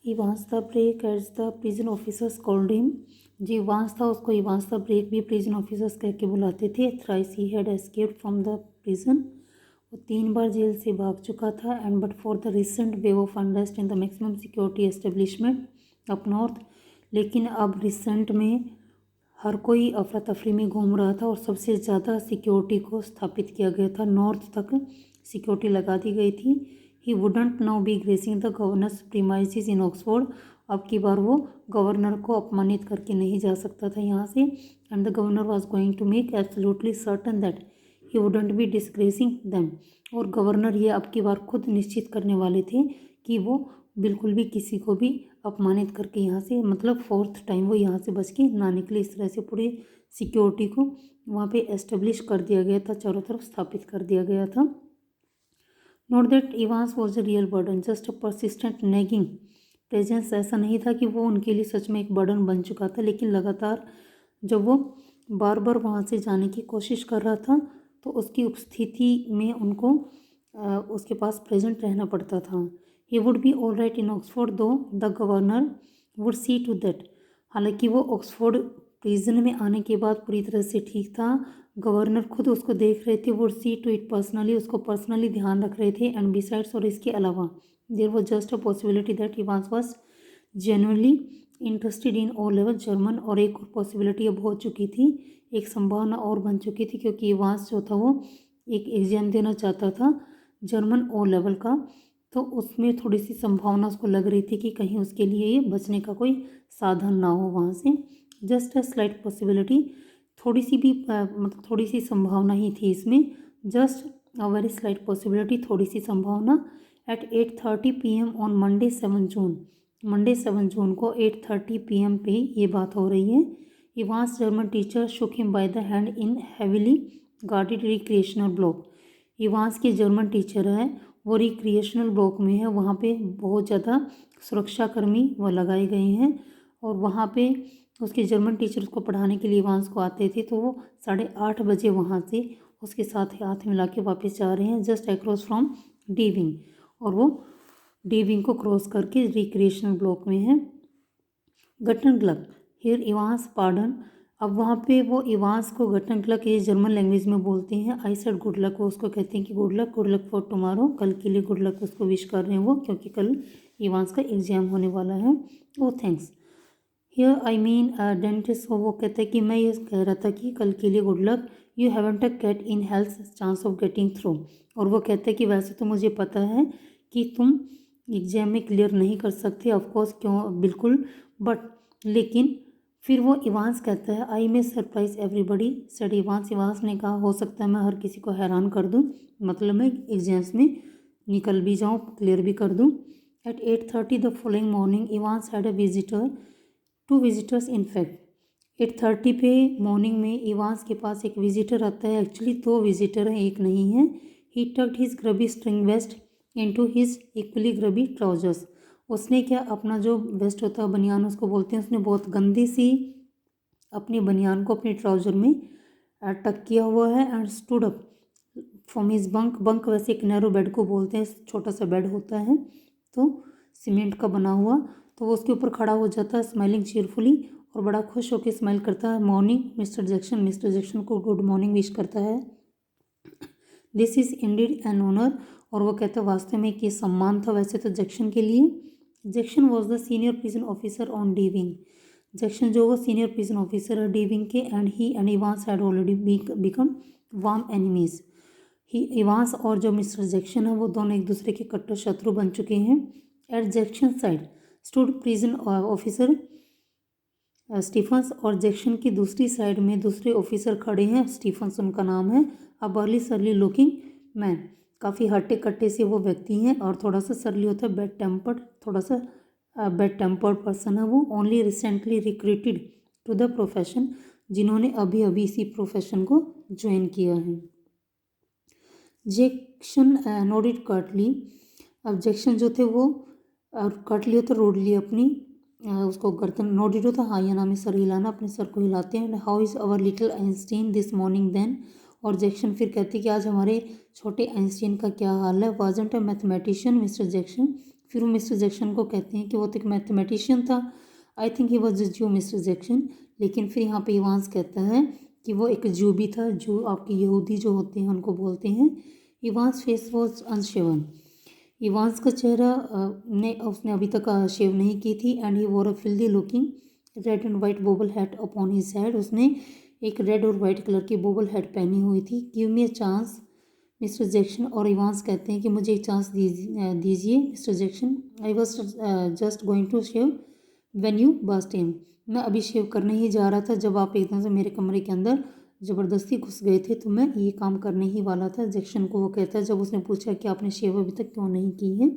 Evans the break as the prison officers called him. जो Evans था उसको Evans the break भी prison officers कह के बुलाते थे। Thrice he had escaped from the prison. वो 3 बार जेल से भाग चुका था। And but for the recent wave of unrest in the maximum security establishment up north. लेकिन अब रिसेंट में हर कोई अफरा तफरी में घूम रहा था और सबसे ज़्यादा सिक्योरिटी को स्थापित किया गया था। नॉर्थ तक सिक्योरिटी लगा दी गई थी। He wouldn't now be gracing the governor's premises in Oxford. अब की बार वो गवर्नर को अपमानित करके नहीं जा सकता था यहाँ से। And the governor was going to make absolutely certain that he wouldn't be disgracing them. और गवर्नर ये अब की बार खुद निश्चित करने वाले थे कि वो बिल्कुल भी किसी को भी अपमानित करके यहाँ से, मतलब 4th टाइम वो यहाँ से बच के ना निकले। इस तरह से पूरी सिक्योरिटी को वहाँ पे एस्टेब्लिश कर दिया गया था, चारों तरफ स्थापित कर दिया गया था। Note that Evans was a real burden just a persistent nagging presence. ऐसा नहीं था कि वो उनके लिए सच में एक बर्डन बन चुका था, लेकिन लगातार जब वो बार बार वहाँ से जाने की कोशिश कर रहा था तो उसकी उपस्थिति में उनको उसके पास प्रेजेंट रहना पड़ता था। He would be all right in Oxford though the governor would see to that. हालांकि वो ऑक्सफोर्ड प्रिजन में आने के बाद पूरी तरह से ठीक था। गवर्नर खुद उसको देख रहे थे, would see to it personally, उसको पर्सनली ध्यान रख रहे थे। एंड बिसाइड्स, और इसके अलावा there was just a possibility that Evans was genuinely interested in O level German. और एक और पॉसिबिलिटी अब हो चुकी थी, एक संभावना और बन चुकी थी, क्योंकि इवांस जो था वो एक एग्जाम देना चाहता था जर्मन ओ लेवल का। तो उसमें थोड़ी सी संभावना उसको लग रही थी कि कहीं उसके लिए ये बचने का कोई साधन ना हो वहाँ से। जस्ट अ स्लाइट पॉसिबिलिटी, थोड़ी सी भी मतलब थोड़ी सी संभावना ही थी इसमें। Just a very slight possibility, थोड़ी सी संभावना। At 8:30 PM on Monday 7 June, Monday 7 जून को 8:30 PM पे ये बात हो रही है। Evans German teacher shook him by the hand in heavily guarded recreational block. Evans के जर्मन टीचर है वो रिक्रिएशनल ब्लॉक में है, वहाँ पे बहुत ज़्यादा सुरक्षाकर्मी वो लगाए गए हैं। और वहाँ पे उसके जर्मन टीचर उसको पढ़ाने के लिए इवांस को आते थे, तो वो 8:30 बजे वहाँ से उसके साथ हाथ मिला के वापस जा रहे हैं, just across from D wing. और वो डी विंग को क्रॉस करके रिक्रिएशनल ब्लॉक में है। गटन क्लक हियर इवांस पार्डन। अब वहाँ पे वो इवांस को गटन क्लक ये जर्मन लैंग्वेज में बोलते हैं। आई सेड गुड लक, वो उसको कहते हैं कि गुड लक फॉर टुमारो, कल के लिए गुड लक उसको विश कर रहे हैं वो, क्योंकि कल इवांस का एग्जाम होने वाला है। ओ thanks here I mean dentist. वो कहता है कि मैं ये कह रहा था कि कल के लिए good luck. You haven't a get in health chance of getting through. और वो कहते हैं कि वैसे तो मुझे पता है कि तुम एग्जाम में क्लियर नहीं कर सकते, ऑफकोर्स, क्यों, बिल्कुल, बट लेकिन फिर वो इवांस कहता है आई में surprise everybody said Evans. Evans ने कहा हो सकता है मैं हर किसी को हैरान कर दूं, मतलब मैं एग्जाम्स में निकल भी जाऊं, क्लियर भी कर दूं। At 8:30 the following morning Evans had a visitor, 2 visitors in fact. 8:30 पे मॉर्निंग में इवांस के पास एक विजिटर आता है, एक्चुअली 2 विजिटर हैं, एक नहीं है। He tucked his grubby string vest into his equally grubby trousers. उसने क्या, अपना जो वेस्ट होता है बनियान उसको बोलते हैं, उसने बहुत गंदी सी अपनी बनियान को अपने ट्राउजर में टक किया हुआ है। And stood up from his bunk, bunk वैसे एक नैरो बेड को बोलते हैं, छोटा सा बेड होता है तो सीमेंट का बना हुआ, तो वो उसके ऊपर खड़ा हो जाता है स्माइलिंग चीयरफुली, और बड़ा खुश होकर स्माइल करता है। Morning Mister Jackson, Mister Jackson को गुड मॉर्निंग विश करता है। This is indeed an honour. और वो कहता है वास्तव में कि सम्मान था वैसे तो जैक्सन के लिए। Jackson was the senior prison officer on D wing. Jackson जो वो सीनियर प्रिजन ऑफिसर है डी विंग के। And he and Evans had already become warm enemies. He Evans और जो मिस्टर जैक्सन है वो दोनों एक दूसरे के कट्टर शत्रु बन चुके हैं। At Jackson side stood prison officer Stephens. और जैक्सन की दूसरी साइड में दूसरे ऑफिसर खड़े हैं, स्टीफन्स उनका नाम है। अ बर्ली सरली लुकिंग मैन, काफ़ी हट्टे कट्टे से वो व्यक्ति हैं और थोड़ा सा सरली होता है, बैड टेम्पर्ड, थोड़ा सा बैड टेम्पर्ड पर्सन है वो। Only recently recruited to the profession, जिन्होंने अभी अभी इसी प्रोफेशन को ज्वाइन किया है। Jackson nodded curtly. अब जैक्सन जो थे वो कर्टली होता रोडली अपनी उसको गर्दन, नोडिड होता हाँ या नाम है सर हिलाना, अपने सर को हिलाते हैं। How is our little Einstein this morning then. और जैक्सन फिर कहते हैं कि आज हमारे छोटे आइंस्टीन का क्या हाल है। Wasn't a mathematician mister Jackson फिर वो मिस्टर जैक्सन को कहते हैं कि वो तो एक मैथमेटिशियन था, I think he was a जू मिस्टर जैक्सन। लेकिन फिर यहाँ पे इवांस कहता है कि वो एक जू भी था, जो आपके यहूदी जो होते हैं उनको बोलते हैं। इवांस फेस वॉज अनशेवन, इवांस का चेहरा ने उसने अभी तक शेव नहीं की थी। And he wore a filthy looking red and white bobble hat upon his head, उसने एक रेड और वाइट कलर की बोबल हैट पहनी हुई थी। Give me a chance mister Jackson, और इवांस कहते हैं कि मुझे एक चांस दीजिए mister Jackson. I was just going to shave when you burst in, मैं अभी शेव करने ही जा रहा था जब आप एकदम से मेरे कमरे के अंदर ज़बरदस्ती घुस गए थे, तो मैं ये काम करने ही वाला था। जैक्सन को वो कहता है जब उसने पूछा कि आपने शेव अभी तक क्यों नहीं की है।